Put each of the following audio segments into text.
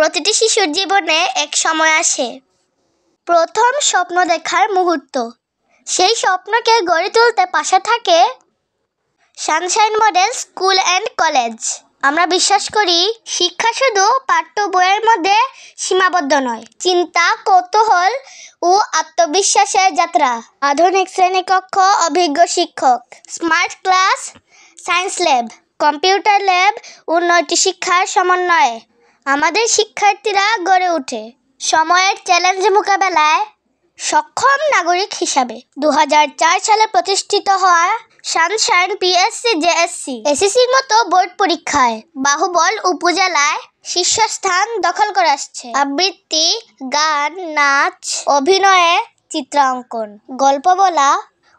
প্রতিটি শিশুর জীবনে এক সময় আসে প্রথম স্বপ্ন দেখার মুহূর্ত। সেই স্বপ্নকে গড়ে তুলতে পাশে থাকে Sunshine model school and college. আমরা বিশ্বাস করি শিক্ষা শুধু পাঠ্য বইয়ের মধ্যে সীমাবদ্ধ নয়, চিন্তা, কৌতূহল ও আত্মবিশ্বাসের যাত্রা। আধুনিক শ্রেণীকক্ষ, অভিজ্ঞ শিক্ষক, smart class, science lab, computer lab ও নৈতিক শিক্ষার সমন্বয়ে আমাদের শিক্ষার্থীরা গড়ে ওঠে সময়ের চ্যালেঞ্জ মোকাবেলায় সক্ষম নাগরিক হিসাবে। 2004 সালে প্রতিষ্ঠিত হওয়া সানশাইন পিএসসি, জেএসসি, এসএসসির মতো বোর্ড পরীক্ষায় বাহুবল উপজেলায় শীর্ষস্থান দখল করে আসছে। আবৃত্তি, গান, নাচ, অভিনয়ে, চিত্রাঙ্কন, গল্প বলা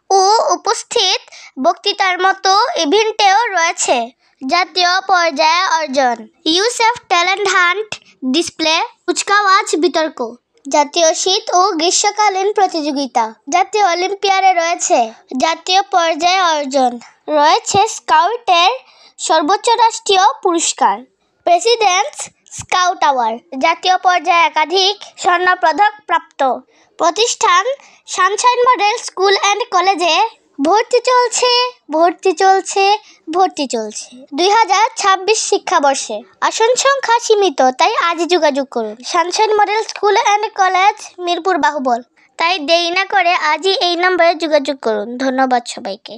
ও উপস্থিত বক্তৃতার মতো ইভেন্টেও রয়েছে জাতীয় পর্যায়ে অর্জন। ইউসেফ ট্যালেন্ট হান্ট, ডিসপ্লে, কুচকাওয়াজ বিতর্ক, জাতীয় শীত ও গ্রীষ্মকালীন প্রতিযোগিতা, জাতীয় অলিম্পিয়াডে রয়েছে জাতীয় পর্যায়ে অর্জন। রয়েছে স্কাউটের সর্বোচ্চ রাষ্ট্রীয় পুরস্কার, প্রেসিডেন্টস স্কাউট অ্যাওয়ার্ড, জাতীয় পর্যায়ে একাধিক স্বর্ণপদক প্রাপ্ত প্রতিষ্ঠান সানশাইন মডেল স্কুল অ্যান্ড কলেজে ভর্তি চলছে। 2026 শিক্ষাবর্ষে আসন সংখ্যা সীমিত, তাই আজই যোগাযোগ করুন। Sunshine model school and college, Mirpur Bahubal. তাই দেরি না করে আজই এই নম্বরে যোগাযোগ করুন। ধন্যবাদ সবাইকে।